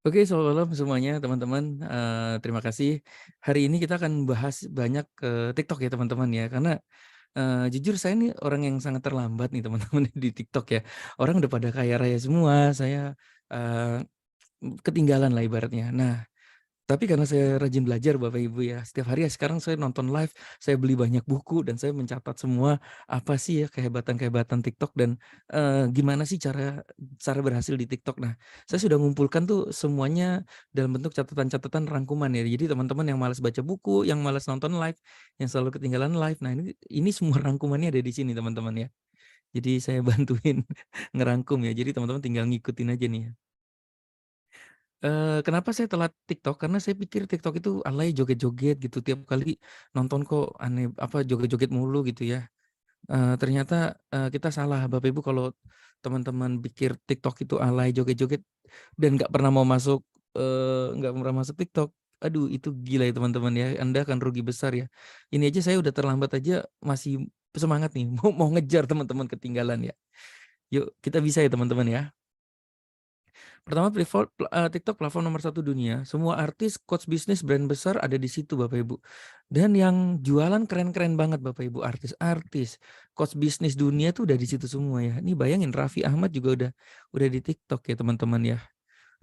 Oke, selamat malam semuanya teman-teman, terima kasih. Hari ini kita akan bahas banyak, TikTok ya teman-teman ya, karena, jujur saya nih orang yang sangat terlambat nih teman-teman di TikTok ya. Orang udah pada kaya raya semua, saya, eee, ketinggalan lah ibaratnya. Nah, tapi karena saya rajin belajar Bapak Ibu ya, setiap hari ya sekarang saya nonton live, saya beli banyak buku dan saya mencatat semua apa sih ya kehebatan-kehebatan TikTok dan, gimana sih cara cara berhasil di TikTok. Nah, saya sudah ngumpulkan tuh semuanya dalam bentuk catatan-catatan rangkuman ya. Jadi teman-teman yang malas baca buku, yang malas nonton live, yang selalu ketinggalan live, nah ini semua rangkumannya ada di sini teman-teman ya. Jadi saya bantuin ngerangkum ya, jadi teman-teman tinggal ngikutin aja nih ya. Kenapa saya telat TikTok, karena saya pikir TikTok itu alay joget-joget gitu, tiap kali nonton kok aneh apa, joget-joget mulu gitu ya. Ternyata, kita salah Bapak Ibu kalau teman-teman pikir TikTok itu alay joget-joget dan nggak pernah mau masuk, nggak pernah masuk TikTok, aduh itu gila ya teman-teman ya, Anda akan rugi besar ya. Ini aja saya udah terlambat aja masih semangat nih, mau mau ngejar teman-teman ketinggalan ya. Yuk kita bisa ya teman-teman ya. Pertama TikTok platform nomor satu dunia, semua artis, coach bisnis, brand besar ada di situ Bapak Ibu. Dan yang jualan keren-keren banget Bapak Ibu, artis-artis, coach bisnis dunia tuh udah di situ semua ya. Nih bayangin Raffi Ahmad juga udah di TikTok ya teman-teman ya.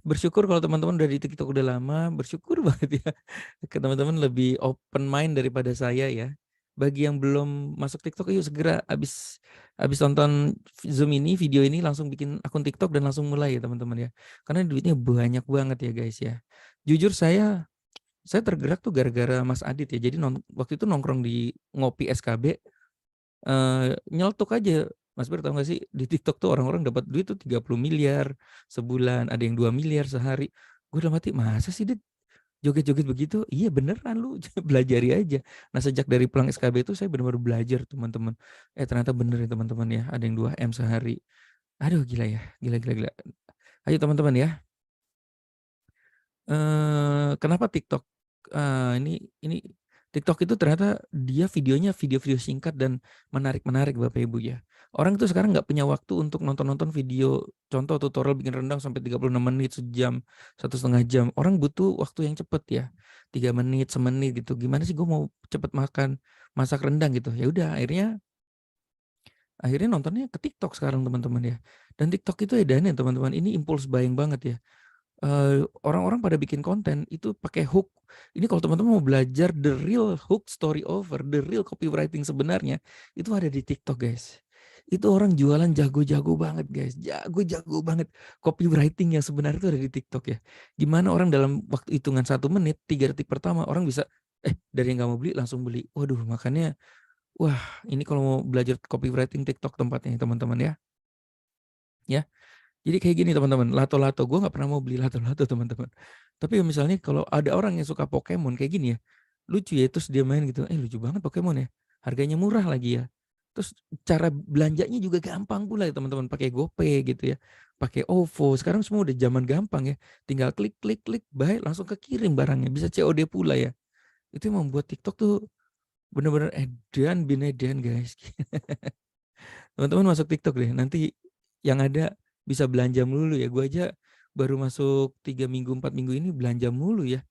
Bersyukur kalau teman-teman udah di TikTok udah lama, bersyukur banget ya. Ke teman-teman lebih open mind daripada saya ya. Bagi yang belum masuk TikTok, yuk segera habis nonton Zoom ini, video ini langsung bikin akun TikTok dan langsung mulai ya teman-teman ya. Karena duitnya banyak banget ya guys ya. Jujur saya tergerak tuh gara-gara Mas Adit ya. Jadi waktu itu nongkrong di Ngopi SKB, nyeletuk aja, "Mas Ber tahu nggak sih di TikTok tuh orang-orang dapat duit tuh 30 miliar sebulan, ada yang 2 miliar sehari." Gue dalam hati, "Masa sih Dit joget-joget begitu?" Iya beneran lu belajari aja. Nah sejak dari pulang SKB itu saya benar-benar belajar teman-teman. Ternyata bener ya teman-teman ya, ada yang 2 M sehari. Aduh gila ya, gila gila gila. Ayo teman-teman ya, kenapa TikTok, ini TikTok itu ternyata dia videonya video-video singkat dan menarik-menarik Bapak Ibu ya. Orang tuh sekarang nggak punya waktu untuk nonton-nonton video contoh tutorial bikin rendang sampai 36 menit, sejam, 1,5 jam. Orang butuh waktu yang cepet ya, 3 menit, semenit gitu. Gimana sih gue mau cepet masak rendang gitu. Ya udah akhirnya nontonnya ke TikTok sekarang teman-teman ya. Dan TikTok itu edannya teman-teman, ini impulse buying banget ya. Orang-orang pada bikin konten itu pakai hook. Ini kalau teman-teman mau belajar the real hook story over, the real copywriting sebenarnya, itu ada di TikTok, guys. Itu orang jualan jago-jago banget, guys. Jago-jago banget. Copywriting yang sebenarnya itu ada di TikTok ya. Gimana orang dalam waktu hitungan 1 menit, 3 detik pertama orang bisa, dari yang nggak mau beli langsung beli. Waduh, makanya, wah ini kalau mau belajar copywriting TikTok tempatnya teman-teman ya. Ya. Jadi kayak gini teman-teman, lato-lato, gue nggak pernah mau beli lato-lato teman-teman. Tapi misalnya kalau ada orang yang suka Pokemon kayak gini ya, lucu ya, terus dia main gitu, lucu banget Pokemon ya, harganya murah lagi ya. Terus cara belanjanya juga gampang pula ya teman-teman, pakai GoPay gitu ya, pakai OVO, sekarang semua udah zaman gampang ya, tinggal klik klik klik, baik langsung kekirim barangnya, bisa COD pula ya. Itu yang membuat TikTok tuh bener-bener edan bin edan guys. Teman-teman masuk TikTok deh, nanti yang ada bisa belanja mulu ya. Gua aja baru masuk 3 minggu, 4 minggu ini belanja mulu ya.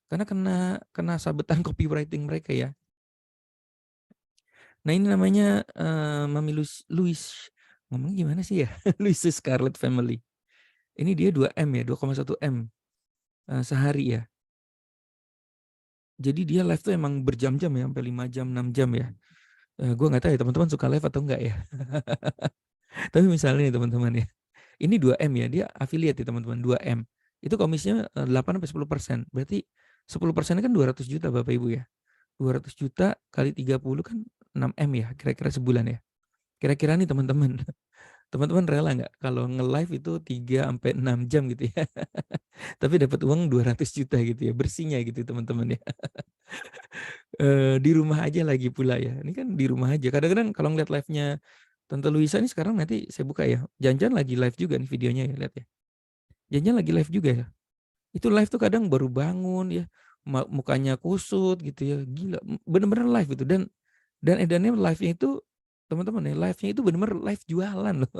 Karena kena kena sabetan copywriting mereka ya. Nah ini namanya, Mami Louise, ngomongnya gimana sih ya? Louise Scarlett Family. Ini dia 2 M ya, 2,1 M, sehari ya. Jadi dia live tuh emang berjam-jam ya, sampai 5 jam, 6 jam ya. Gua nggak tahu ya teman-teman suka live atau enggak ya. Tapi misalnya nih teman-teman ya, ini 2 M ya, dia affiliate ya teman-teman, 2 M. Itu komisinya, 8 sampai 10%. Berarti 10% kan 200 juta Bapak Ibu ya. 200 juta kali 30 kan 6 M ya, kira-kira sebulan ya. Kira-kira nih teman-teman, teman-teman rela nggak kalau nge-live itu 3 sampai 6 jam gitu ya, tapi dapat uang 200 juta gitu ya, bersihnya gitu teman-teman ya. Di rumah aja lagi pula ya, ini kan di rumah aja. Kadang-kadang kalau ngeliat live-nya Tante Luisa nih sekarang nanti saya buka ya, jangan-jangan lagi live juga nih videonya ya, lihat ya. Jangan-jangan lagi live juga ya. Itu live tuh kadang baru bangun ya, mukanya kusut gitu ya, gila, bener-bener live itu dan edannya live-nya itu teman-teman ya, live-nya itu bener-bener live jualan loh.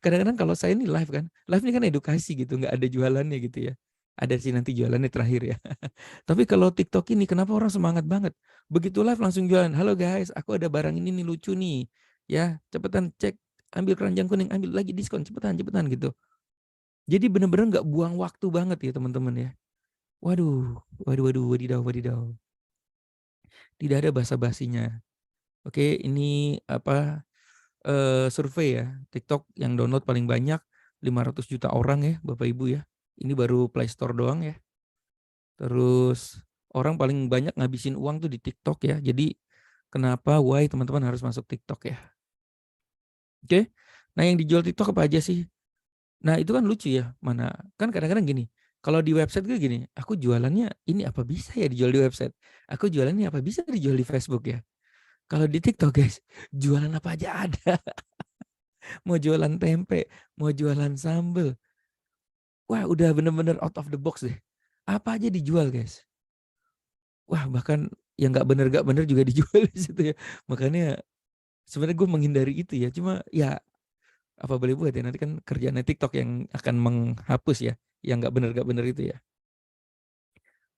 Kadang-kadang kalau saya nih live kan, live-nya kan edukasi gitu, nggak ada jualannya gitu ya. Ada sih nanti jualannya terakhir ya. Tapi kalau TikTok ini kenapa orang semangat banget? Begitu live langsung jualan. Halo guys, aku ada barang ini nih lucu nih. Ya, cepetan cek, ambil keranjang kuning, ambil lagi diskon, cepetan, cepetan gitu. Jadi bener-bener nggak buang waktu banget ya teman-teman ya. Waduh, waduh, waduh, wadidaw, wadidaw. Tidak ada basa-basinya. Oke, ini apa survei ya. TikTok yang download paling banyak 500 juta orang ya, Bapak Ibu ya. Ini baru Play Store doang ya. Terus orang paling banyak ngabisin uang tuh di TikTok ya. Jadi kenapa why teman-teman harus masuk TikTok ya. Oke. Nah, yang dijual TikTok apa aja sih? Nah, itu kan lucu ya. Mana kan kadang-kadang gini. Kalau di website gue gini, aku jualannya ini apa bisa ya dijual di website? Aku jualannya apa bisa dijual di Facebook ya? Kalau di TikTok guys, jualan apa aja ada. Mau jualan tempe, mau jualan sambel. Wah, udah bener-bener out of the box deh. Apa aja dijual guys. Wah, bahkan yang nggak bener juga dijual di situ ya. Makanya sebenarnya gue menghindari itu ya. Cuma ya apa boleh buat ya. Nanti kan kerjaannya TikTok yang akan menghapus ya. Yang nggak bener itu ya.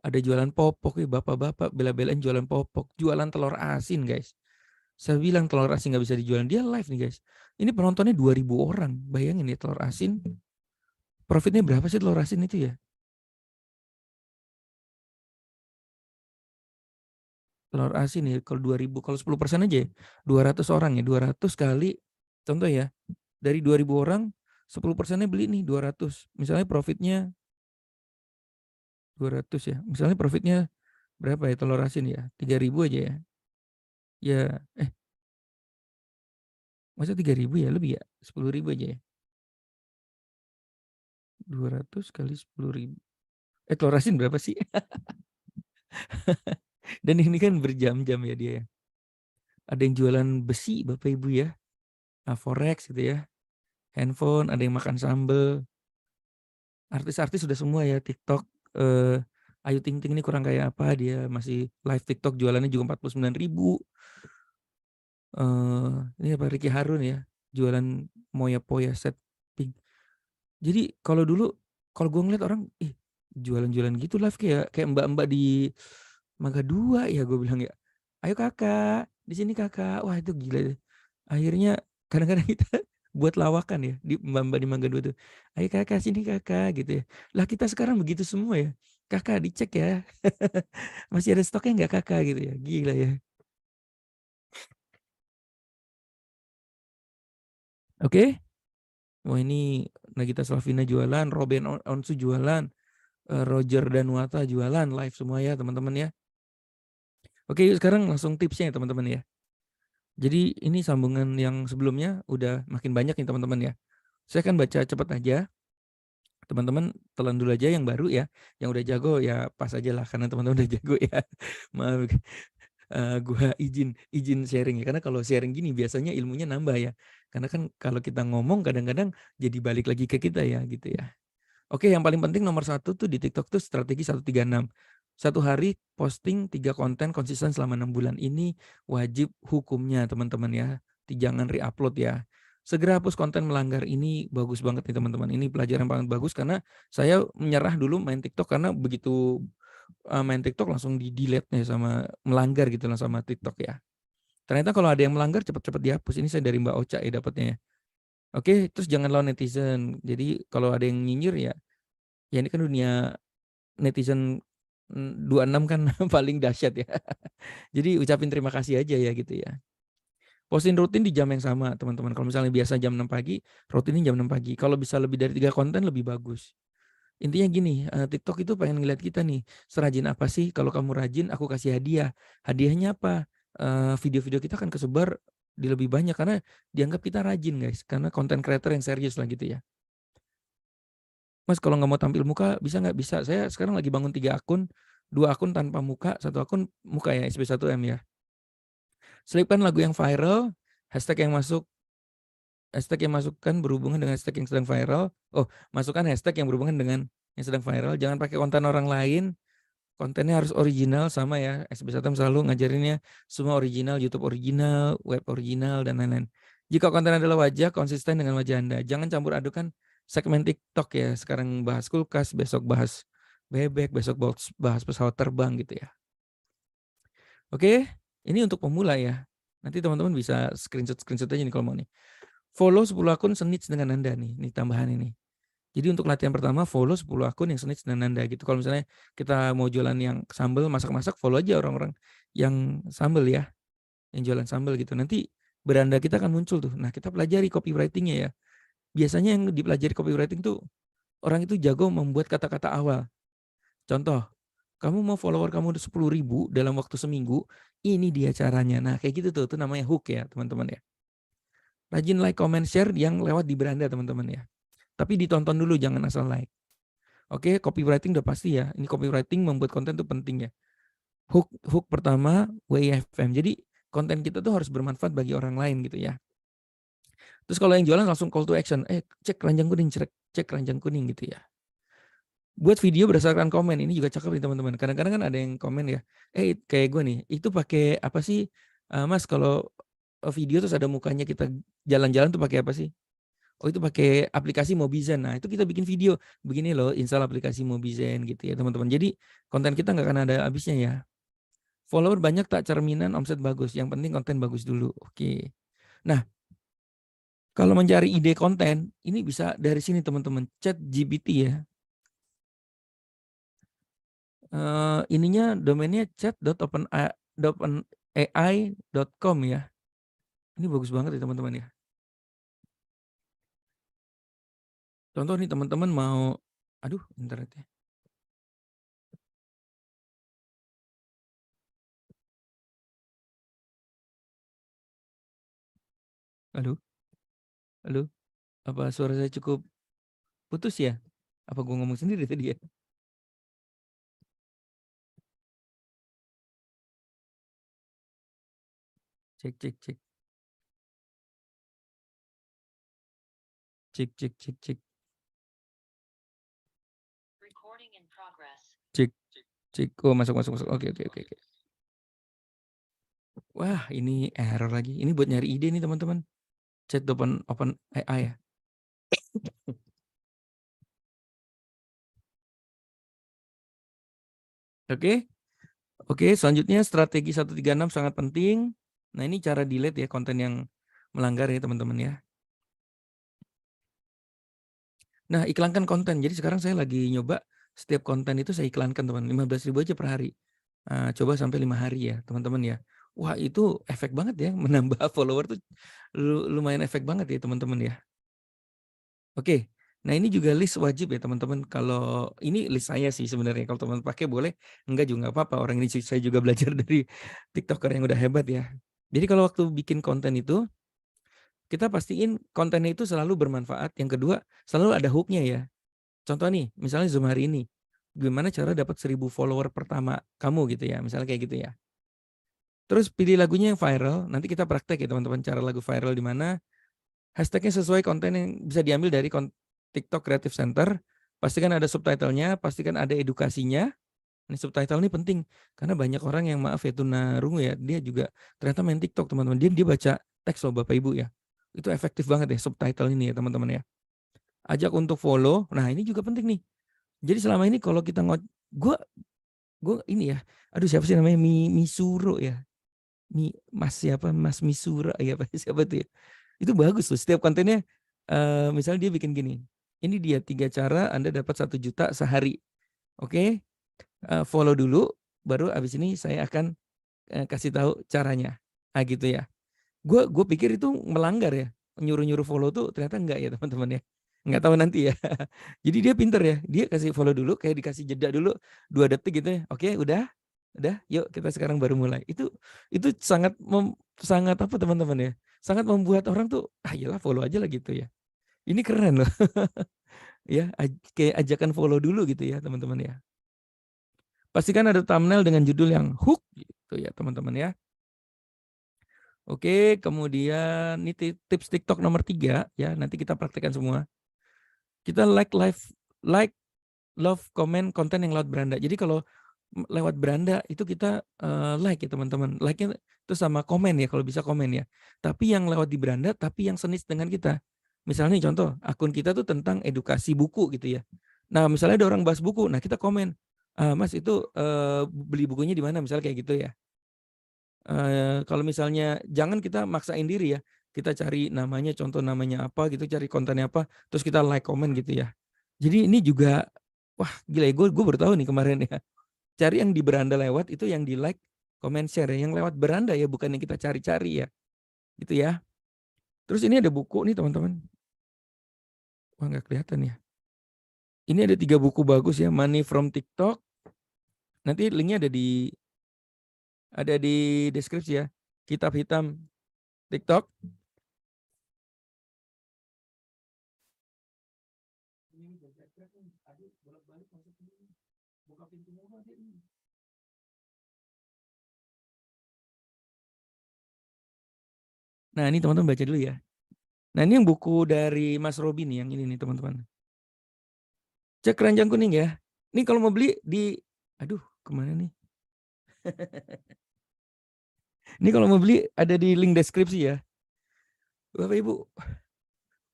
Ada jualan popok ya, bapak-bapak bela-belain jualan popok. Jualan telur asin guys. Saya bilang telur asin nggak bisa dijual. Dia live nih guys. Ini penontonnya 2.000 orang. Bayangin ya telur asin. Profitnya berapa sih telur asin itu ya? Telur asin ya kalau 2.000, kalau 10% aja ya, 200 orang ya, 200 kali, contoh ya, dari 2.000 orang, 10%-nya beli nih 200. Misalnya profitnya 200 ya. Misalnya profitnya berapa ya telur asin ya? 3.000 aja ya. Ya, masa 3.000 ya lebih ya? 10.000 aja ya. 200 kali 10.000. Telur asin berapa sih? Dan ini kan berjam-jam ya dia ya. Ada yang jualan besi Bapak Ibu ya. Forex gitu ya. Handphone, ada yang makan sambel. Artis-artis sudah semua ya TikTok. Ayu Ting Ting ini kurang kayak apa, dia masih live TikTok jualannya juga 49.000. Ini apa Ricky Harun ya, jualan Moya Poya set pink. Jadi kalau dulu kalau gue ngeliat orang, jualan-jualan gitu live kayak mbak-mbak di Mangga 2 ya gue bilang ya. Ayo kakak, di sini kakak. Wah itu gila deh. Akhirnya kadang-kadang kita buat lawakan ya di mbak-mbak di Mangga 2 tuh. Ayo kakak sini kakak gitu ya. Lah kita sekarang begitu semua ya. Kakak dicek ya. Masih ada stoknya nggak kakak gitu ya. Gila ya. Oke. Wah ini Nagita Slavina jualan, Robin Onsu jualan, Roger Danuata jualan live semua ya teman-teman ya. Oke yuk sekarang langsung tipsnya ya teman-teman ya. Jadi ini sambungan yang sebelumnya udah makin banyak nih teman-teman ya. Saya akan baca cepat aja. Teman-teman telan dulu aja yang baru ya. Yang udah jago ya pas aja lah karena teman-teman udah jago ya. Maaf, gua izin sharing ya. Karena kalau sharing gini biasanya ilmunya nambah ya. Karena kan kalau kita ngomong kadang-kadang jadi balik lagi ke kita ya gitu ya. Oke, yang paling penting nomor 1 tuh di TikTok tuh strategi 136. 1 hari posting 3 konten konsisten selama 6 bulan. Ini wajib hukumnya teman-teman ya. Jangan re-upload ya. Segera hapus konten melanggar. Ini bagus banget nih teman-teman. Ini pelajaran paling bagus karena saya menyerah dulu main TikTok karena begitu main TikTok langsung di-delete nih sama melanggar gitu lah sama TikTok ya. Ternyata kalau ada yang melanggar cepat-cepat dihapus. Ini saya dari Mbak Ocha ya dapatnya ya. Oke, terus jangan lawan netizen. Jadi kalau ada yang nyinyir ya, ya ini kan dunia netizen 26 kan paling dahsyat ya. Jadi ucapin terima kasih aja ya gitu ya. Posting rutin di jam yang sama teman-teman. Kalau misalnya biasa jam 6 pagi, rutinnya jam 6 pagi. Kalau bisa lebih dari 3 konten lebih bagus. Intinya gini, TikTok itu pengen ngeliat kita nih, serajin apa sih? Kalau kamu rajin, aku kasih hadiah. Hadiahnya apa? Video-video kita akan kesebar di lebih banyak karena dianggap kita rajin guys. Karena konten creator yang serius lah gitu ya. Mas kalau nggak mau tampil muka bisa nggak? Bisa. Saya sekarang lagi bangun 3 akun, 2 akun tanpa muka, 1 akun muka ya, SB1M ya. Selipkan lagu yang viral, hashtag yang masuk, hashtag yang masukkan berhubungan dengan hashtag yang sedang viral. Oh, masukkan hashtag yang berhubungan dengan yang sedang viral. Jangan pakai konten orang lain. Kontennya harus original sama ya. SB1M selalu ngajarinnya semua original, YouTube original, web original dan lain-lain. Jika konten adalah wajah, konsisten dengan wajah Anda. Jangan campur adukan segmen TikTok ya. Sekarang bahas kulkas, besok bahas bebek, besok bahas pesawat terbang gitu ya. Oke, ini untuk pemula ya. Nanti teman-teman bisa screenshot aja nih kalau mau nih. Follow 10 akun senits dengan Anda nih tambahan ini. Jadi untuk latihan pertama follow 10 akun yang senits dengan Anda gitu. Kalau misalnya kita mau jualan yang sambel, masak-masak, follow aja orang-orang yang sambel ya, yang jualan sambel gitu. Nanti beranda kita akan muncul tuh. Nah, kita pelajari copywriting-nya ya. Biasanya yang dipelajari copywriting tuh orang itu jago membuat kata-kata awal. Contoh, kamu mau follower kamu 10.000 dalam waktu seminggu, ini dia caranya. Nah, kayak gitu tuh, itu namanya hook ya, teman-teman ya. Rajin like, comment, share yang lewat di beranda, teman-teman ya. Tapi ditonton dulu, jangan asal like. Oke, copywriting udah pasti ya. Ini copywriting membuat konten itu penting ya. Hook pertama WIFM. Jadi konten kita tuh harus bermanfaat bagi orang lain gitu ya. Terus kalau yang jualan langsung call to action, cek keranjang kuning, cek keranjang kuning gitu ya. Buat video berdasarkan komen, ini juga cakep nih teman-teman. Kadang-kadang kan ada yang komen ya, kayak gue nih, itu pakai apa sih, Mas kalau video terus ada mukanya kita jalan-jalan tuh pakai apa sih? Oh itu pakai aplikasi Mobizen. Nah itu kita bikin video, begini loh install aplikasi Mobizen gitu ya teman-teman. Jadi konten kita nggak akan ada habisnya ya. Follower banyak tak cerminan omset bagus, yang penting konten bagus dulu. Oke. Nah, kalau mencari ide konten, ini bisa dari sini teman-teman, ChatGPT ya. Ininya domainnya chat.openai.com ya. Ini bagus banget ya teman-teman ya. Contoh nih teman-teman mau, aduh internetnya. Halo, halo. Apa suara saya cukup putus ya? Apa gue ngomong sendiri tadi ya? Cek, cek, cek. Cek, cek, cek, cek. Cek, cek. Oh, masuk. Oke. Wah, ini error lagi. Ini buat nyari ide nih teman-teman. Chat open AI ya. Oke, selanjutnya strategi 136 sangat penting. Nah, ini cara delete ya konten yang melanggar ya teman-teman ya. Nah, iklankan konten. Jadi sekarang saya lagi nyoba setiap konten itu saya iklankan teman, 15.000 aja per hari. Coba sampai 5 hari ya teman-teman ya. Wah itu efek banget ya, menambah follower tuh lumayan efek banget ya teman-teman ya. Oke, nah ini juga list wajib ya teman-teman. Kalau ini list saya sih sebenarnya, kalau teman pakai boleh, enggak juga nggak apa-apa. Orang ini saya juga belajar dari TikToker yang udah hebat ya. Jadi kalau waktu bikin konten itu, kita pastiin kontennya itu selalu bermanfaat. Yang kedua, selalu ada hook-nya ya. Contoh nih, misalnya Zoom hari ini, gimana cara dapat 1.000 follower pertama kamu gitu ya, misalnya kayak gitu ya. Terus pilih lagunya yang viral, nanti kita praktek ya teman-teman cara lagu viral di mana. Hashtagnya sesuai konten yang bisa diambil dari TikTok Creative Center. Pastikan ada subtitlenya, pastikan ada edukasinya. Ini subtitle ini penting karena banyak orang yang maaf ya tunarungu ya, dia juga ternyata main TikTok teman-teman. Dia baca teks loh Bapak Ibu ya. Itu efektif banget ya subtitle ini ya teman-teman ya. Ajak untuk follow. Nah, ini juga penting nih. Jadi selama ini kalau kita gue ini ya. Aduh siapa sih namanya Misuro ya. Mas siapa? Mas Misura ya Pak siapa tuh ya. Itu bagus loh setiap kontennya misalnya dia bikin gini. Ini dia 3 cara Anda dapat 1 juta sehari. Oke. Follow dulu baru abis ini saya akan kasih tahu caranya. Nah gitu ya. Gue pikir itu melanggar ya. Nyuruh-nyuruh follow tuh ternyata enggak ya teman-teman ya. Enggak tahu nanti ya. Jadi dia pinter ya. Dia kasih follow dulu kayak dikasih jeda dulu 2 detik gitu ya. Oke, udah yuk kita sekarang baru mulai. Itu sangat apa teman-teman ya. Sangat membuat orang tuh iyalah follow aja lah gitu ya. Ini keren loh. Ya, kayak ajakan follow dulu gitu ya teman-teman ya. Pastikan ada thumbnail dengan judul yang hook gitu ya teman-teman ya. Oke, kemudian ini tips TikTok nomor 3 ya, nanti kita praktekkan semua. Kita like, love, comment konten yang lewat beranda. Jadi kalau lewat beranda itu kita like ya teman-teman. Like-nya itu sama komen ya kalau bisa komen ya. Tapi yang lewat di beranda tapi yang senis dengan kita. Misalnya contoh akun kita tuh tentang edukasi buku gitu ya. Nah, misalnya ada orang bahas buku, nah kita komen, "Mas itu, beli bukunya di mana?" Misalnya kayak gitu ya. Kalau misalnya jangan kita maksain diri ya, kita cari namanya, contoh namanya apa gitu, cari kontennya apa, terus kita like, komen gitu ya. Jadi ini juga, wah gila ya, gue baru tahu nih kemarin ya, cari yang di beranda lewat itu yang di-like, comment, share ya, yang lewat beranda ya, bukan yang kita cari-cari ya, gitu ya. Terus ini ada buku nih teman-teman, wah nggak kelihatan ya. Ini ada 3 buku bagus ya, Money from TikTok, nanti linknya ada di deskripsi ya. Kitab Hitam TikTok. Nah ini teman-teman baca dulu ya. Nah ini yang buku dari Mas Robi nih, yang ini nih teman-teman. Cek Keranjang Kuning ya. Ini kalau mau beli di, aduh kemana nih? Ini kalau mau beli ada di link deskripsi ya. Bapak Ibu,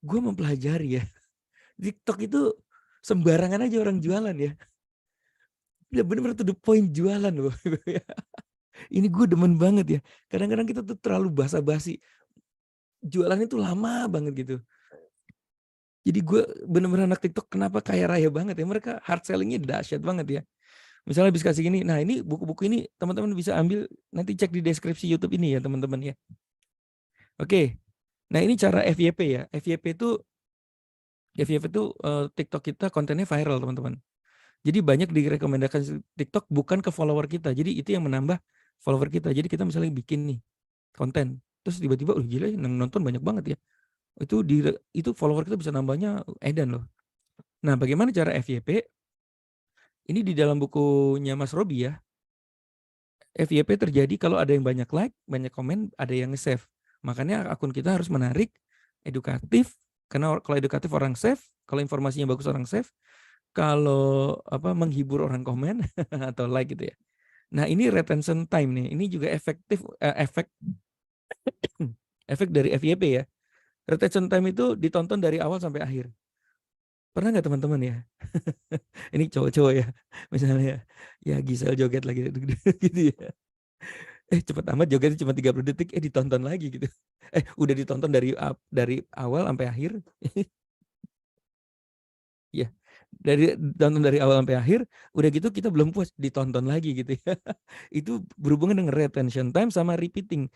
gue mempelajari ya. TikTok itu sembarangan aja orang jualan ya. Bener-bener to the point jualan loh. Ini gue demen banget ya. Kadang-kadang kita tuh terlalu basa-basi. Jualannya tuh lama banget gitu. Jadi gue bener-bener anak TikTok kenapa kaya raya banget ya. Mereka hard sellingnya dahsyat banget ya. Misalnya habis kasih gini, nah ini buku-buku ini teman-teman bisa ambil, nanti cek di deskripsi YouTube ini ya teman-teman ya. Oke, nah ini cara FYP ya. FYP itu TikTok kita kontennya viral teman-teman. Jadi banyak direkomendasikan TikTok bukan ke follower kita. Jadi itu yang menambah follower kita. Jadi kita misalnya bikin nih konten, terus tiba-tiba, gila yang nonton banyak banget ya. Itu follower kita bisa nambahnya edan loh. Nah, bagaimana cara FYP? Ini di dalam bukunya Mas Robi ya. FYP terjadi kalau ada yang banyak like, banyak komen, ada yang nge-save. Makanya akun kita harus menarik, edukatif, karena kalau edukatif orang save, kalau informasinya bagus orang save, kalau menghibur orang komen atau like gitu ya. Nah, ini retention time nih. Ini juga efek dari FYP ya. Retention time itu ditonton dari awal sampai akhir. Pernah nggak teman-teman ya? Ini cowok-cowok ya, misalnya ya Gisel joget lagi gitu ya. Cepet amat jogetnya cuma 30 detik, ditonton lagi gitu. Udah ditonton dari awal sampai akhir. Ya, ditonton dari awal sampai akhir, udah gitu kita belum puas, ditonton lagi gitu ya. Itu berhubungan dengan retention time sama repeating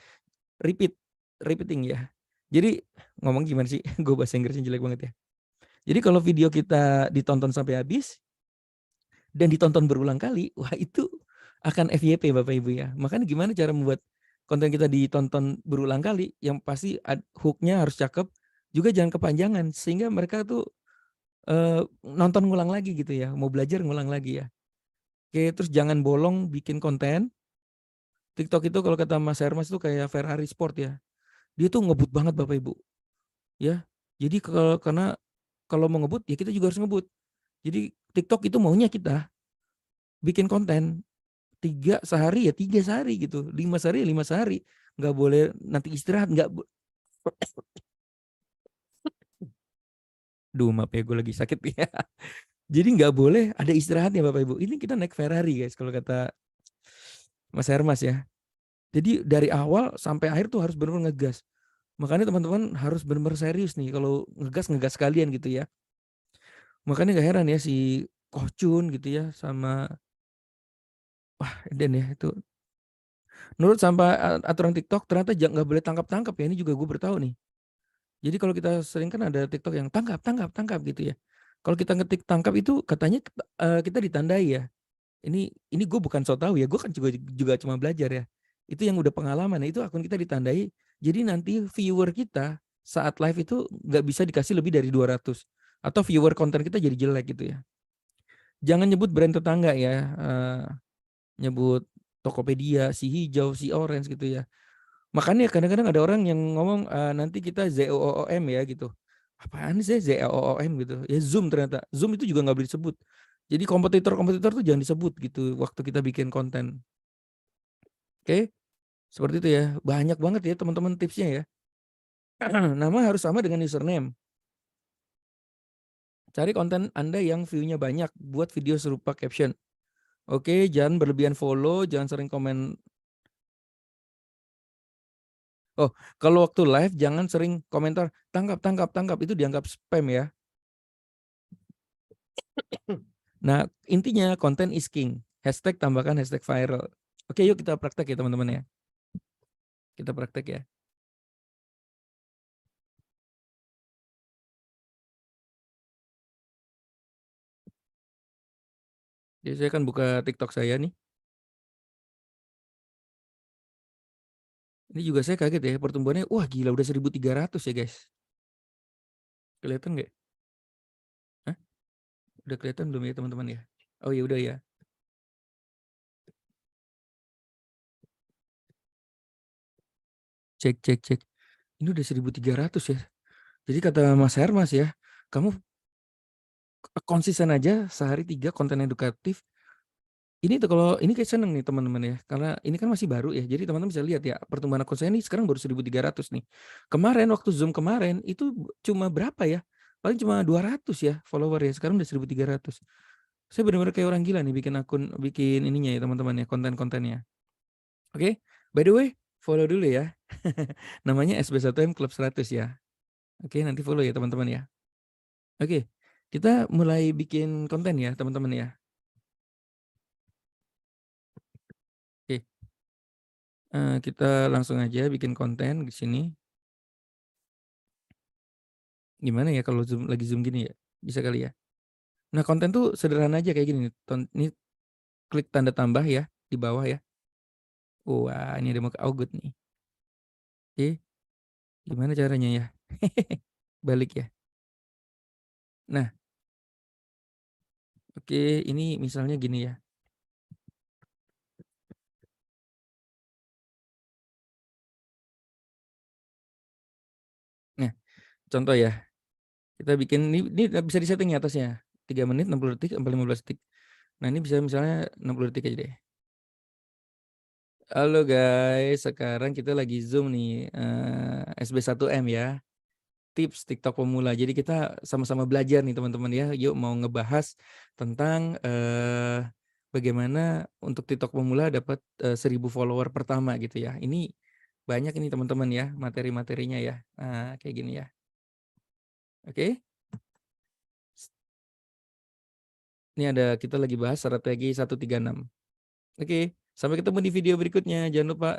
ya. Jadi ngomong gimana sih? Gue bahasa Inggrisnya jelek banget ya. Jadi kalau video kita ditonton sampai habis dan ditonton berulang kali, wah itu akan FYP Bapak Ibu ya. Makanya gimana cara membuat konten kita ditonton berulang kali, yang pasti hook-nya harus cakep, juga jangan kepanjangan sehingga mereka tuh nonton ngulang lagi gitu ya, mau belajar ngulang lagi ya. Oke, terus jangan bolong bikin konten. TikTok itu kalau kata Mas Hermas itu kayak Ferrari Sport ya. Dia tuh ngebut banget Bapak Ibu, ya. Jadi karena kalau mau ngebut ya kita juga harus ngebut. Jadi TikTok itu maunya kita bikin konten 3 sehari ya 3 sehari gitu, 5 sehari ya 5 sehari. Nggak boleh nanti istirahat, nggak maaf ya gue lagi sakit ya. Jadi nggak boleh ada istirahatnya Bapak Ibu. Ini kita naik Ferrari guys kalau kata Mas Hermas ya. Jadi dari awal sampai akhir tuh harus benar-benar ngegas. Makanya teman-teman harus benar-benar serius nih kalau ngegas sekalian gitu ya. Makanya nggak heran ya si Kohcun gitu ya sama Eden ya itu. Menurut sampai aturan TikTok ternyata nggak boleh tangkap-tangkap ya. Ini juga gue bertahu nih. Jadi kalau kita sering kan ada TikTok yang tangkap gitu ya. Kalau kita ngetik tangkap itu katanya kita ditandai ya. Ini gue bukan so tahu ya. Gue kan juga cuma belajar ya. Itu yang udah pengalaman. Itu akun kita ditandai. Jadi nanti viewer kita saat live itu nggak bisa dikasih lebih dari 200. Atau viewer konten kita jadi jelek gitu ya. Jangan nyebut brand tetangga ya. Nyebut Tokopedia, si hijau, si orange gitu ya. Makanya kadang-kadang ada orang yang ngomong nanti kita ZOOM ya gitu. Apaan sih ZOOM gitu? Ya Zoom ternyata. Zoom itu juga nggak boleh disebut. Jadi kompetitor tuh jangan disebut gitu waktu kita bikin konten. Oke, seperti itu ya. Banyak banget ya teman-teman tipsnya ya. Nama harus sama dengan username. Cari konten Anda yang view-nya banyak, buat video serupa caption. Oke, jangan berlebihan follow, jangan sering komen. Oh, kalau waktu live jangan sering komentar, "Tangkap tangkap tangkap," itu dianggap spam ya. Nah, intinya konten is king. Hashtag tambahkan hashtag viral. Oke, yuk kita praktek ya teman-teman ya. Kita praktek ya. Jadi saya akan buka TikTok saya nih. Ini juga saya kaget ya, pertumbuhannya wah gila udah 1.300 ya guys. Kelihatan nggak? Hah? Udah kelihatan belum ya teman-teman ya? Oh ya udah ya. Cek cek cek. Ini udah 1.300 ya. Jadi kata Mas Hermas ya, kamu konsisten aja sehari 3 konten edukatif. Ini tuh kalau ini kayak seneng nih teman-teman ya, karena ini kan masih baru ya. Jadi teman-teman bisa lihat ya, pertumbuhan akun saya ini sekarang baru 1.300 nih. Kemarin waktu Zoom kemarin itu cuma berapa ya? Paling cuma 200 ya follower ya. Sekarang udah 1.300. Saya benar-benar kayak orang gila nih bikin akun, bikin ininya ya teman-teman ya, konten-kontennya. Oke, by the way, follow dulu ya. Namanya SB1M Club 100 ya. Oke, nanti follow ya teman-teman ya. Oke, kita mulai bikin konten ya teman-teman ya. Oke, kita langsung aja bikin konten di sini. Gimana ya kalau Zoom lagi Zoom gini ya? Bisa kali ya? Nah, konten tuh sederhana aja kayak gini nih. Ini klik tanda tambah ya di bawah ya. Wah, ini ada muka Augut nih. Oke, gimana caranya ya? Balik ya. Nah, oke, ini misalnya gini ya. Nah, contoh ya. Kita bikin ini bisa disetting ya atasnya. 3 menit, 60 detik, sampai 15 detik. Nah, ini bisa misalnya 60 detik aja deh. Halo guys, sekarang kita lagi Zoom nih, SB1M ya. Tips TikTok pemula. Jadi kita sama-sama belajar nih teman-teman ya. Yuk mau ngebahas tentang bagaimana untuk TikTok pemula dapat 1.000 follower pertama gitu ya. Ini banyak ini teman-teman ya materi-materinya ya. Nah, kayak gini ya. Oke. Ini ada kita lagi bahas strategi 136. Oke, sampai ketemu di video berikutnya. Jangan lupa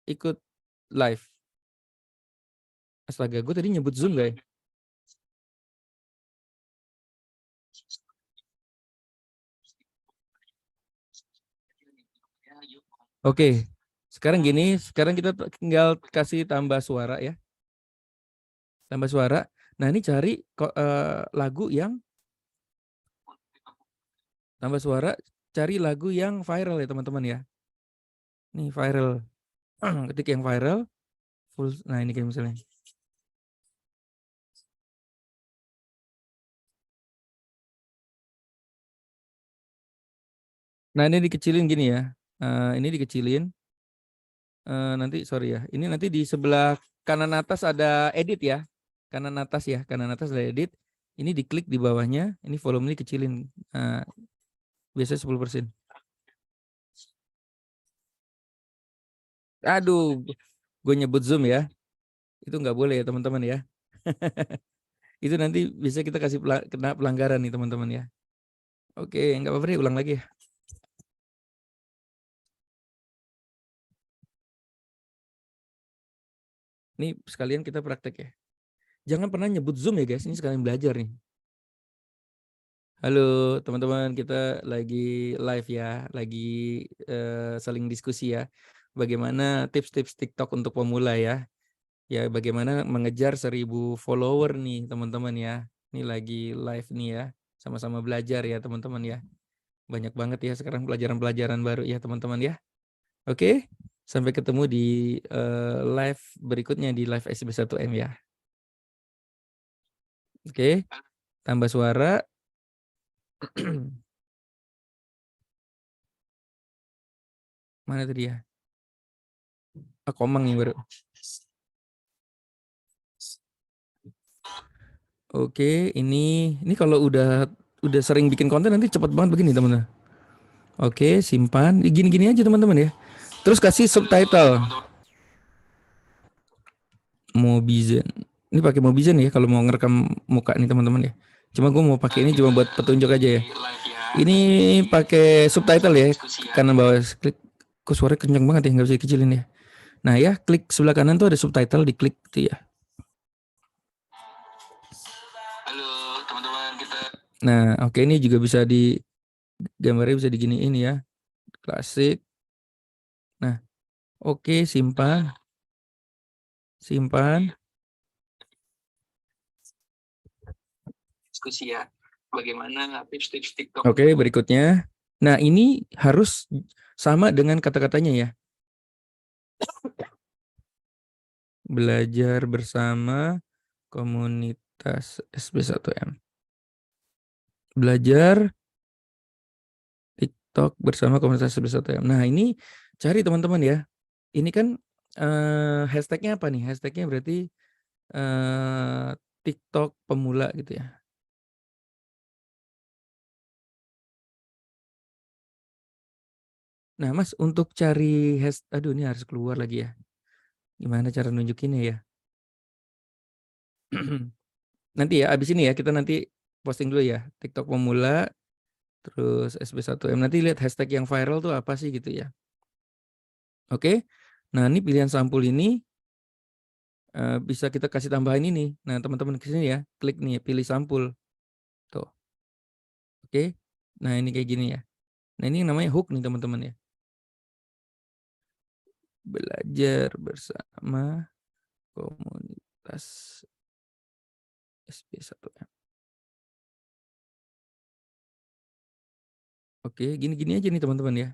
ikut live. Astaga, gue tadi nyebut Zoom gak ya? Oke, sekarang gini, sekarang kita tinggal kasih tambah suara ya. Tambah suara. Nah, ini cari lagu yang tambah suara, cari lagu yang viral ya teman-teman ya. Nih viral. Ketik yang viral, full. Nah, ini kayak misalnya. Nah, ini dikecilin gini ya. Ini dikecilin. Nanti sorry ya. Ini nanti di sebelah kanan atas ada edit ya. Kanan atas ya, kanan atas ada edit. Ini diklik di bawahnya. Ini volume ini kecilin. Biasanya 10%. Aduh, gue nyebut Zoom ya. Itu nggak boleh ya teman-teman ya. Itu nanti bisa kita kasih kena pelanggaran nih teman-teman ya. Oke, nggak apa-apa deh, ulang lagi ya. Ini sekalian kita praktek ya. Jangan pernah nyebut Zoom ya guys, ini sekalian belajar nih. Halo teman-teman, kita lagi live ya, lagi saling diskusi ya. Bagaimana tips-tips TikTok untuk pemula ya. Ya bagaimana mengejar 1.000 follower nih teman-teman ya. Ini lagi live nih ya, sama-sama belajar ya teman-teman ya. Banyak banget ya sekarang pelajaran-pelajaran baru ya teman-teman ya. Oke, sampai ketemu di live berikutnya di live SB1M ya. Oke, tambah suara. Mana tadi ya? Komang nih baru. Oke, ini kalau udah sering bikin konten nanti cepet banget begini teman-teman. Oke, simpan. Gini-gini aja teman-teman ya. Terus kasih subtitle. Mobizen. Ini pakai Mobizen ya kalau mau ngerekam muka nih teman-teman ya. Cuma gue mau pakai ini cuma buat petunjuk aja ya. Ini pakai subtitle ya. Kanan bawah klik. Kok suaranya kenceng banget ya, nggak bisa dikecilin ya. Nah ya, klik sebelah kanan tuh ada subtitle, diklik gitu ya. Halo teman-teman kita. Nah, oke ini juga bisa di gambarnya bisa diginiin ya. Klasik. Nah, oke simpan. Simpan. Diskusi ya. Bagaimana tips-tips TikTok. Oke, berikutnya. Nah, ini harus sama dengan kata-katanya ya. Belajar bersama komunitas SB1M. Belajar TikTok bersama komunitas SB1M. Nah, ini cari teman-teman ya. Ini kan hashtagnya apa nih? Hashtagnya berarti TikTok pemula gitu ya. Nah, Mas, untuk cari aduh ini harus keluar lagi ya. Gimana cara nunjukinnya ya? Nanti ya, abis ini ya, kita nanti posting dulu ya. TikTok pemula, terus SB1M. Nanti lihat hashtag yang viral tuh apa sih gitu ya. Oke, nah ini pilihan sampul ini bisa kita kasih tambahan ini. Nah, teman-teman ke sini ya, klik nih, pilih sampul. Tuh, oke. Nah, ini kayak gini ya. Nah, ini yang namanya hook nih teman-teman ya. Belajar bersama komunitas SB1M. Oke, gini-gini aja nih teman-teman ya.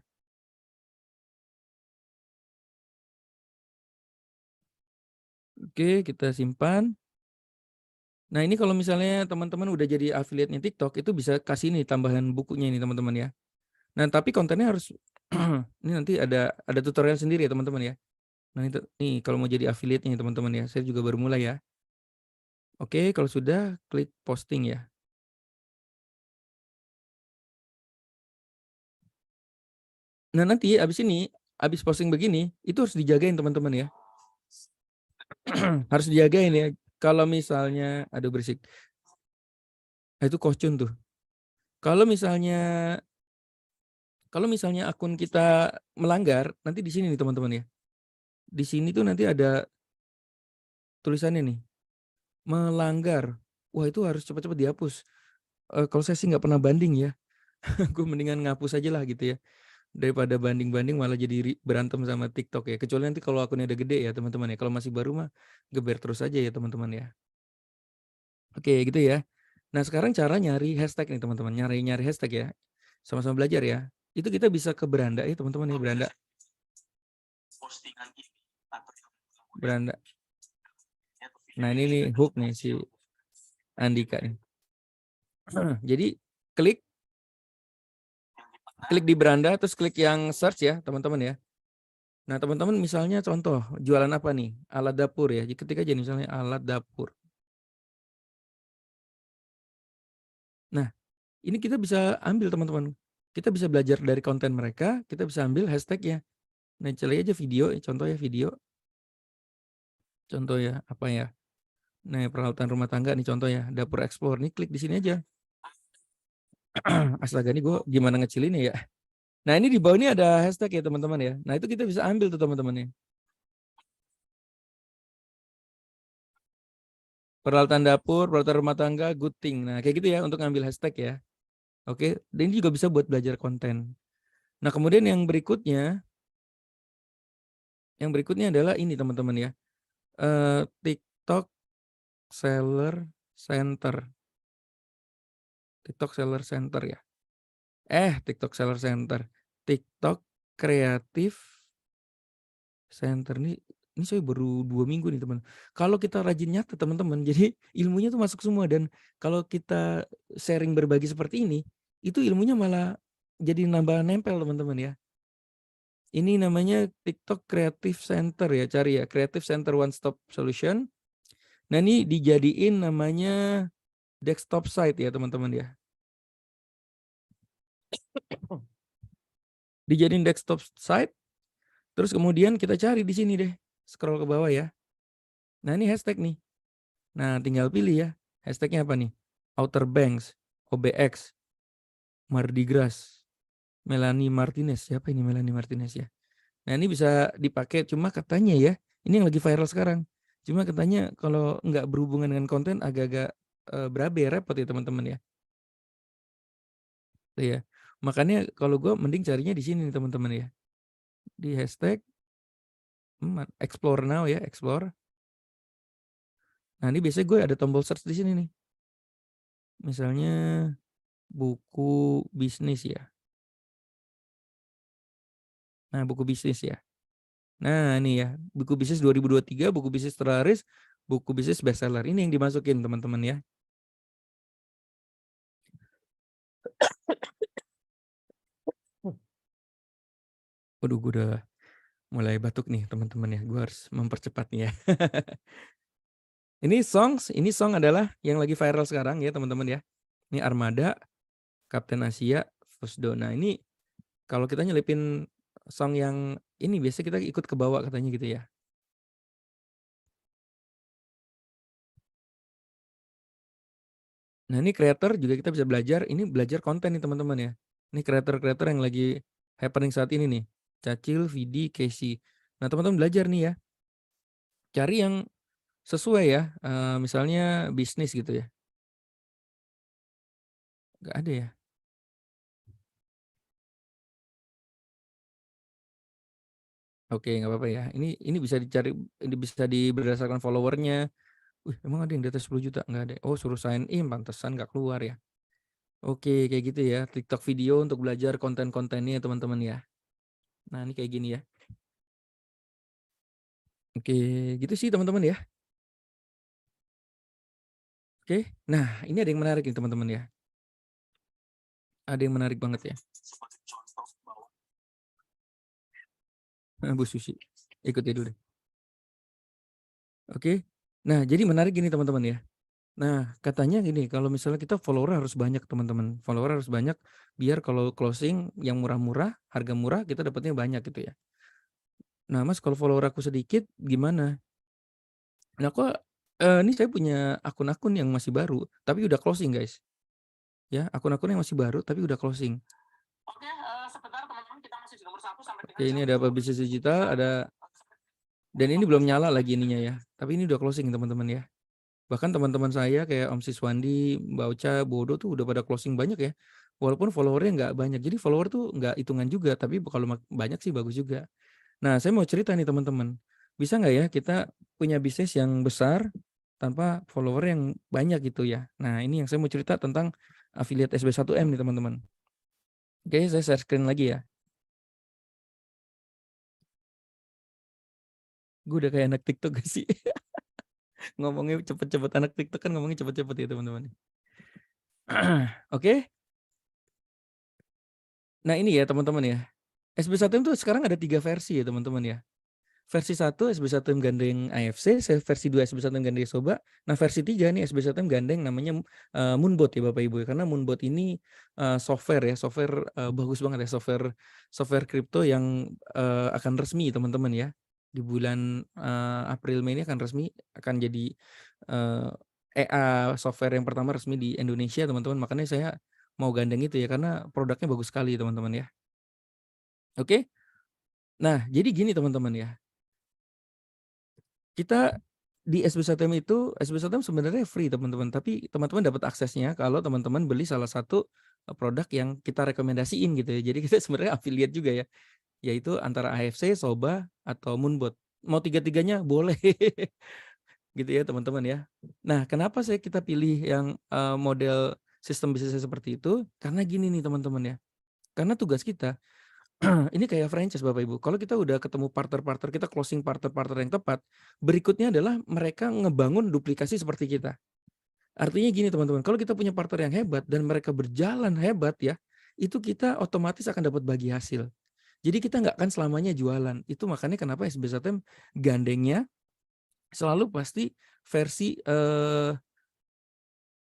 Oke, kita simpan. Nah, ini kalau misalnya teman-teman udah jadi affiliate-nya TikTok, itu bisa kasih nih tambahan bukunya ini teman-teman ya. Nah, tapi kontennya harus ini nanti ada tutorial sendiri ya teman-teman ya. Nah, itu nih kalau mau jadi affiliate-nya teman-teman ya. Saya juga baru mulai ya. Oke, kalau sudah klik posting ya. Nah, nanti abis ini, abis posting begini, itu harus dijagain teman-teman ya. Harus dijagain ya. Kalau misalnya, aduh berisik. Nah, itu Kochun tuh. Kalau misalnya akun kita melanggar, nanti di sini nih teman-teman ya. Di sini tuh nanti ada tulisannya nih, melanggar. Wah itu harus cepat-cepat dihapus. Kalau saya sih nggak pernah banding ya. Gue mendingan ngapus aja lah gitu ya. Daripada banding-banding malah jadi berantem sama TikTok ya. Kecuali nanti kalau akunnya udah gede ya teman-teman ya. Kalau masih baru mah geber terus aja ya teman-teman ya. Oke gitu ya. Nah sekarang cara nyari hashtag nih teman-teman. Nyari hashtag ya. Sama-sama belajar ya. Itu kita bisa ke beranda ya teman-teman ya. Beranda. Beranda. Nah ini nih hook nih si Andika nih. Jadi klik di beranda terus klik yang search ya teman-teman ya. Nah teman-teman misalnya contoh jualan apa nih, alat dapur ya. Jadi ketik aja nih, misalnya alat dapur. Nah ini kita bisa ambil teman-teman. Kita bisa belajar dari konten mereka, kita bisa ambil hashtagnya. Nah cari aja video, contoh ya video. Contoh ya apa ya. Nah peralatan rumah tangga nih contoh ya, dapur explore nih klik di sini aja. Astaga ini gue gimana ngecilinnya ya. Nah ini di bawah ini ada hashtag ya teman-teman ya. Nah itu kita bisa ambil tuh teman-teman ya. Peralatan dapur, peralatan rumah tangga, good thing. Nah kayak gitu ya untuk ngambil hashtag ya. Oke, dan ini juga bisa buat belajar konten. Nah kemudian yang berikutnya adalah ini teman-teman ya. TikTok Seller Center. TikTok Seller Center ya. TikTok Seller Center. TikTok Kreatif Center nih. Ini saya baru 2 minggu nih teman. Kalau kita rajin nyata teman-teman, jadi ilmunya tuh masuk semua. Dan kalau kita sharing berbagi seperti ini, itu ilmunya malah jadi nambah nempel teman-teman ya. Ini namanya TikTok Creative Center ya, cari ya. Creative Center One Stop Solution. Nah ini dijadiin namanya desktop site ya teman-teman ya. Dijadiin desktop site, terus kemudian kita cari di sini deh, scroll ke bawah ya. Nah ini hashtag nih. Nah tinggal pilih ya, hashtagnya apa nih? Outer Banks, OBX, Mardi Gras, Melanie Martinez. Siapa ini Melanie Martinez ya? Nah ini bisa dipakai, cuma katanya ya, ini yang lagi viral sekarang. Cuma katanya kalau nggak berhubungan dengan konten agak-agak berabe, repot ya teman-teman ya. Tuh ya. Makanya kalau gue mending carinya di sini nih teman-teman ya. Di hashtag explore now ya, explore. Nah ini biasanya gue ada tombol search di sini nih. Misalnya buku bisnis ya. Nah buku bisnis ya. Nah ini ya, buku bisnis 2023, buku bisnis terlaris, buku bisnis bestseller. Ini yang dimasukin teman-teman ya. Waduh, gue udah mulai batuk nih teman-teman ya. Gue harus mempercepat nih ya. Ini song adalah yang lagi viral sekarang ya teman-teman ya. Ini Armada, Kapten Asia, Fusdona. Ini kalau kita nyelipin song yang ini biasanya kita ikut ke bawah katanya gitu ya. Nah ini kreator juga kita bisa belajar. Ini belajar konten nih teman-teman ya. Ini kreator-kreator yang lagi happening saat ini nih. Cacil, Vidi, Casey. Nah teman-teman belajar nih ya. Cari yang sesuai ya. Misalnya bisnis gitu ya. Gak ada ya. Oke, nggak apa-apa ya. Ini bisa dicari, ini bisa berdasarkan followernya. Wih, emang ada yang di atas 10 juta? Nggak ada. Oh, suruh sign in, pantesan nggak keluar ya. Oke, kayak gitu ya. TikTok video untuk belajar konten-kontennya teman-teman ya. Nah, ini kayak gini ya. Oke, gitu sih teman-teman ya. Oke, nah ini ada yang menarik nih teman-teman ya. Ada yang menarik banget ya. Bu Susi, ikut ya dulu deh. Oke, nah jadi menarik gini teman-teman ya. Nah katanya gini, kalau misalnya kita follower harus banyak teman-teman. Follower harus banyak biar kalau closing yang murah-murah, harga murah kita dapatnya banyak gitu ya. Nah mas kalau follower aku sedikit gimana? Nah kok ini saya punya akun-akun yang masih baru, tapi udah closing guys. Ya, akun-akun yang masih baru tapi udah closing. Oke, sebentar teman-teman, kita masih di nomor 1 sampai dengan. Oke, ini ada apa bisnis digital, ada, dan ini belum nyala lagi ininya ya. Tapi ini udah closing teman-teman ya. Bahkan teman-teman saya kayak Om Siswandi, Mbak Ocha, Bodo tuh udah pada closing banyak ya. Walaupun followernya nggak banyak. Jadi follower tuh nggak hitungan juga, tapi kalau banyak sih bagus juga. Nah, saya mau cerita nih teman-teman. Bisa nggak ya kita punya bisnis yang besar tanpa follower yang banyak gitu ya. Nah, ini yang saya mau cerita tentang affiliate SB1M nih teman-teman. Oke, saya share screen lagi ya. Gue udah kayak anak TikTok gak sih? Ngomongnya cepet-cepet, anak TikTok kan ngomongnya cepet-cepet ya teman-teman. Oke. Nah ini ya teman-teman ya. SB1M tuh sekarang ada 3 versi ya teman-teman ya. Versi 1 SB1M gandeng AFC, versi 2 SB1M gandeng Soba. Nah versi 3 nih SB1M gandeng namanya Moonbot ya Bapak Ibu. Karena Moonbot ini software ya, software bagus banget ya, software kripto yang akan resmi teman-teman ya. Di bulan April Mei ini akan resmi, akan jadi EA software yang pertama resmi di Indonesia teman-teman. Makanya saya mau gandeng itu ya karena produknya bagus sekali teman-teman ya. Oke. Nah, jadi gini teman-teman ya. Kita di SB1M itu, SB1M sebenarnya free teman-teman, tapi teman-teman dapat aksesnya kalau teman-teman beli salah satu produk yang kita rekomendasiin gitu ya. Jadi kita sebenarnya affiliate juga ya, yaitu antara AFC, Soba, atau Moonbot. Mau tiga-tiganya boleh. Gitu ya teman-teman ya. Nah, kenapa kita pilih yang model sistem bisnisnya seperti itu? Karena gini nih teman-teman ya. Karena tugas kita ini kayak franchise Bapak Ibu. Kalau kita udah ketemu partner-partner, kita closing partner-partner yang tepat, berikutnya adalah mereka ngebangun duplikasi seperti kita. Artinya gini teman-teman, kalau kita punya partner yang hebat dan mereka berjalan hebat ya, itu kita otomatis akan dapat bagi hasil. Jadi kita nggak akan selamanya jualan. Itu makanya kenapa SB1M gandengnya selalu pasti versi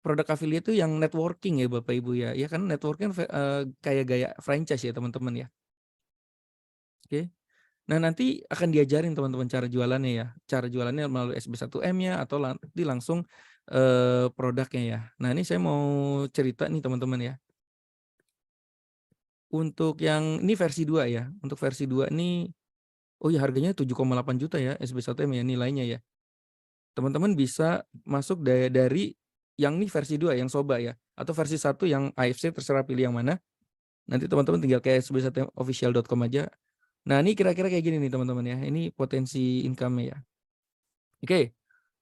Produk affiliate itu yang networking ya Bapak Ibu ya. Ya kan networking kayak gaya franchise ya teman-teman ya. Oke. Nah nanti akan diajarin teman-teman cara jualannya ya. Cara jualannya melalui SB1M-nya atau nanti langsung, produknya ya. Nah ini saya mau cerita nih teman-teman ya. Untuk yang ini versi 2 ya. Untuk versi 2 ini, oh ya harganya 7,8 juta ya SB1M ya nilainya ya. Teman-teman bisa masuk dari yang ini versi 2 yang Soba ya, atau versi 1 yang AFC terserah pilih yang mana. Nanti teman-teman tinggal ke sb1mofficial.com aja. Nah ini kira-kira kayak gini nih teman-teman ya, ini potensi income-nya ya. Oke,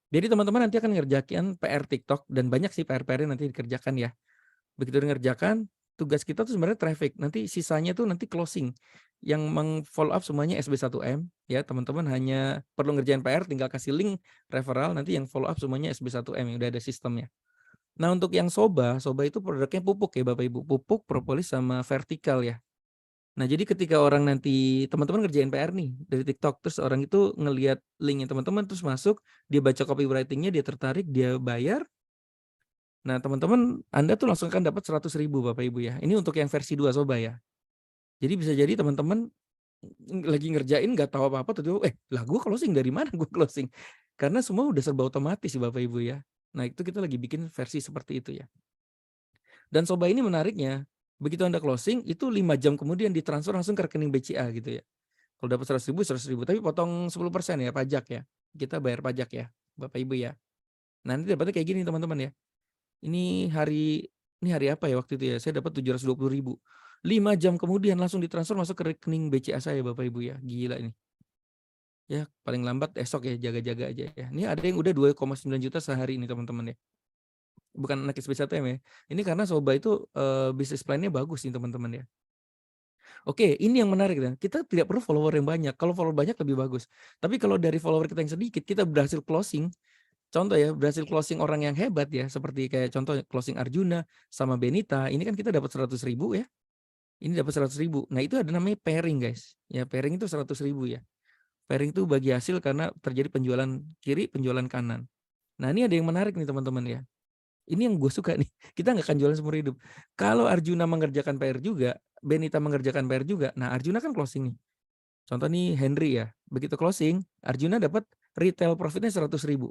jadi teman-teman nanti akan ngerjakan PR TikTok dan banyak sih PR-PR-nya nanti dikerjakan ya. Begitu ngerjakan, tugas kita tuh sebenarnya traffic, nanti sisanya tuh nanti closing. Yang meng-follow up semuanya SB1M ya, teman-teman hanya perlu ngerjain PR tinggal kasih link referral, nanti yang follow up semuanya SB1M yang udah ada sistemnya. Nah untuk yang Soba, Soba itu produknya pupuk ya Bapak Ibu, pupuk, propolis, sama vertikal ya. Nah jadi ketika orang nanti teman-teman ngerjain PR nih dari TikTok, terus orang itu ngelihat linknya teman-teman terus masuk, dia baca copywriting-nya, dia tertarik, dia bayar. Nah teman-teman, Anda tuh langsung akan dapat 100.000 Bapak Ibu ya. Ini untuk yang versi 2 Soba ya. Jadi bisa jadi teman-teman lagi ngerjain nggak tahu apa-apa tiba-tiba, lah gue closing dari mana gue closing? Karena semua udah serba otomatis ya Bapak Ibu ya. Nah itu kita lagi bikin versi seperti itu ya. Dan Soba ini menariknya, begitu Anda closing itu 5 jam kemudian ditransfer langsung ke rekening BCA gitu ya. Kalau dapat 100.000, 100.000, tapi potong 10% ya pajak ya. Kita bayar pajak ya, Bapak Ibu ya. Nanti dapatnya kayak gini teman-teman ya. Ini hari apa ya waktu itu ya? Saya dapat 720.000. 5 jam kemudian langsung ditransfer masuk ke rekening BCA saya Bapak Ibu ya. Gila ini. Ya paling lambat esok ya, jaga-jaga aja ya. Ini ada yang udah 2,9 juta sehari ini teman-teman ya. Bukan anak SB1M ya. Ini karena Soba itu bisnis plan-nya bagus nih teman-teman ya. Oke, ini yang menarik dan kita tidak perlu follower yang banyak. Kalau follower banyak lebih bagus. Tapi kalau dari follower kita yang sedikit, kita berhasil closing. Contoh ya, berhasil closing orang yang hebat ya, seperti kayak contoh closing Arjuna sama Benita, ini kan kita dapat 100.000 ya. Ini dapat 100.000. Nah, itu ada namanya pairing, guys. Ya, pairing itu 100.000 ya. Pairing itu bagi hasil karena terjadi penjualan kiri, penjualan kanan. Nah, ini ada yang menarik nih teman-teman ya. Ini yang gue suka nih. Kita nggak akan jualan seumur hidup. Kalau Arjuna mengerjakan PR juga, Benita mengerjakan PR juga. Nah, Arjuna kan closing nih. Contoh nih Henry ya. Begitu closing, Arjuna dapat retail profitnya 100.000.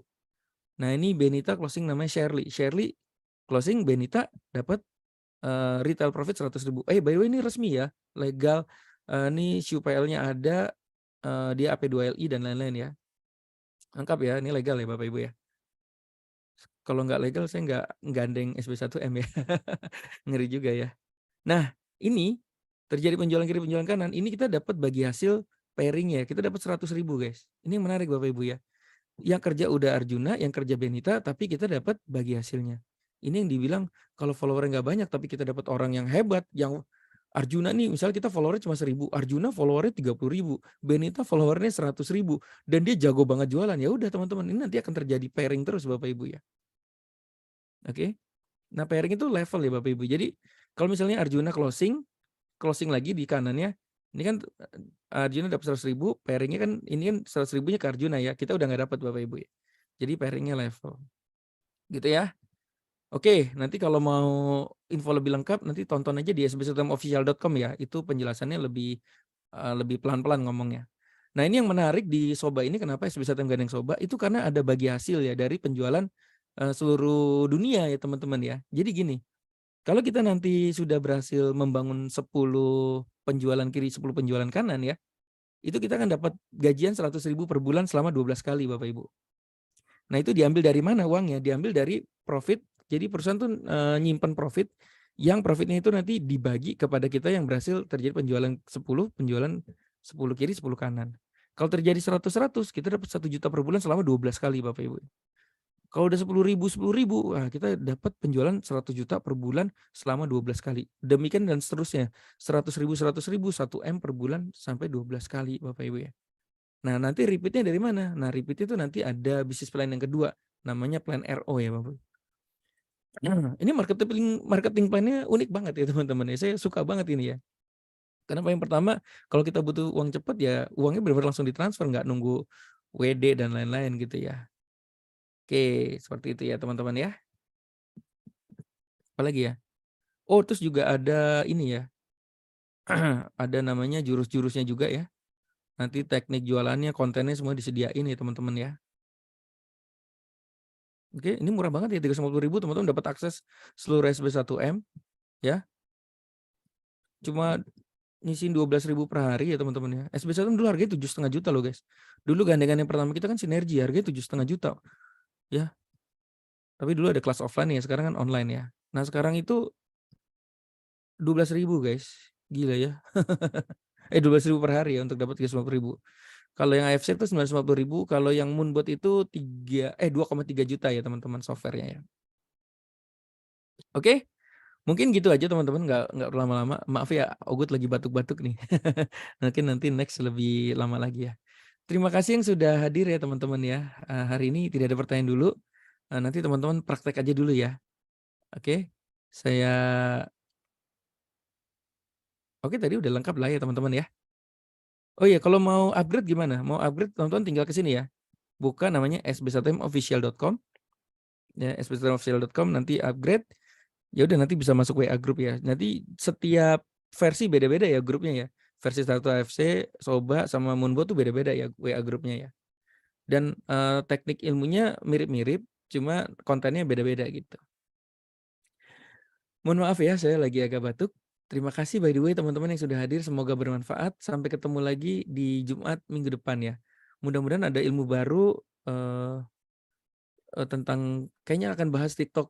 Nah, ini Benita closing namanya Shirley. Shirley closing, Benita dapat retail profit 100.000. By the way ini resmi ya, legal. Ini SUPL-nya ada, dia AP2LI dan lain-lain ya. Lengkap ya, ini legal ya Bapak Ibu ya. Kalau nggak legal saya nggak gandeng SB1M ya. Ngeri juga ya. Nah, ini terjadi penjualan kiri, penjualan kanan, ini kita dapat bagi hasil pairing ya, kita dapat 100.000 guys. Ini yang menarik Bapak Ibu ya. Yang kerja udah Arjuna, yang kerja Benita, tapi kita dapat bagi hasilnya. Ini yang dibilang kalau follower nggak banyak, tapi kita dapat orang yang hebat, yang Arjuna nih, misalnya kita followernya cuma 1.000, Arjuna followernya 30.000, Benita followernya 100.000, dan dia jago banget jualan. Ya udah teman-teman, ini nanti akan terjadi pairing terus Bapak Ibu ya. Oke. Nah pairing itu level ya Bapak Ibu. Jadi kalau misalnya Arjuna closing lagi di kanannya, ini kan Arjuna dapat 100.000, pairingnya kan ini kan 100.000-nya ke Arjuna ya, kita udah nggak dapat Bapak Ibu ya. Jadi pairingnya level. Gitu ya. Oke, nanti kalau mau info lebih lengkap nanti tonton aja di sb1mofficial.com ya. Itu penjelasannya lebih pelan-pelan ngomongnya. Nah, ini yang menarik di Soba ini kenapa SB1M gandeng Soba itu karena ada bagi hasil ya dari penjualan seluruh dunia ya teman-teman ya. Jadi gini, kalau kita nanti sudah berhasil membangun 10 penjualan kiri, 10 penjualan kanan ya, itu kita akan dapat gajian 100.000 per bulan selama 12 kali Bapak Ibu. Nah itu diambil dari mana uangnya? Diambil dari profit. Jadi perusahaan tuh nyimpen profit, yang profitnya itu nanti dibagi kepada kita yang berhasil terjadi penjualan 10, penjualan 10 kiri, 10 kanan. Kalau terjadi 100-100, kita dapat 1 juta per bulan selama 12 kali Bapak Ibu. Kalau udah 10.000, nah kita dapat penjualan 100 juta per bulan selama 12 kali. Demikian dan seterusnya. 100.000, 100.000, 1M per bulan sampai 12 kali Bapak Ibu ya. Nah nanti repeatnya dari mana? Nah repeat itu nanti ada bisnis plan yang kedua. Namanya plan RO ya Bapak. Nah, ini marketing plan-nya unik banget ya teman-teman ya. Saya suka banget ini ya. Karena yang pertama, kalau kita butuh uang cepat ya uangnya benar-benar langsung ditransfer, nggak nunggu WD dan lain-lain gitu ya. Oke, seperti itu ya teman-teman ya. Apalagi ya? Oh, terus juga ada ini ya, ada namanya jurus-jurusnya juga ya. Nanti teknik jualannya, kontennya semua disediain ya teman-teman ya. Oke, ini murah banget ya, 350.000 teman-teman dapat akses seluruh SB1M ya. Cuma ngisiin 12.000 per hari ya teman-teman ya. SB1M dulu harganya 7,5 juta loh guys. Dulu gandengan yang pertama kita kan Sinergi, harganya 7,5 juta ya. Tapi dulu ada kelas offline ya, sekarang kan online ya. Nah sekarang itu 12.000 guys, gila ya. 12.000 per hari ya untuk dapat 350.000. Kalau yang AFC itu 950.000, kalau yang Moonbot itu 2,3 juta ya teman-teman softwarenya ya. Oke, mungkin gitu aja teman-teman, nggak lama-lama. Maaf ya, Ogut lagi batuk-batuk nih. Mungkin nanti next lebih lama lagi ya. Terima kasih yang sudah hadir ya teman-teman ya. Hari ini tidak ada pertanyaan dulu. Nanti teman-teman praktek aja dulu ya. Oke, saya oke tadi udah lengkap lah ya teman-teman ya. Oh iya, kalau mau upgrade gimana? Mau upgrade teman-teman tinggal ke sini ya. Buka namanya sb1mofficial.com ya, sb1mofficial.com nanti upgrade. Ya udah nanti bisa masuk WA group ya. Nanti setiap versi beda-beda ya grupnya ya. Versi 1 AFC, Soba sama Moonbot tuh beda-beda ya WA grupnya ya. Dan teknik ilmunya mirip-mirip, cuma kontennya beda-beda gitu. Mohon maaf ya, saya lagi agak batuk. Terima kasih by the way teman-teman yang sudah hadir, semoga bermanfaat. Sampai ketemu lagi di Jumat minggu depan ya. Mudah-mudahan ada ilmu baru tentang kayaknya akan bahas TikTok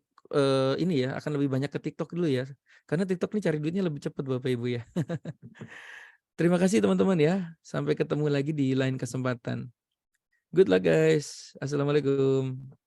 ini ya, akan lebih banyak ke TikTok dulu ya. Karena TikTok ini cari duitnya lebih cepat Bapak Ibu ya. Terima kasih teman-teman ya. Sampai ketemu lagi di lain kesempatan. Good luck guys. Assalamualaikum.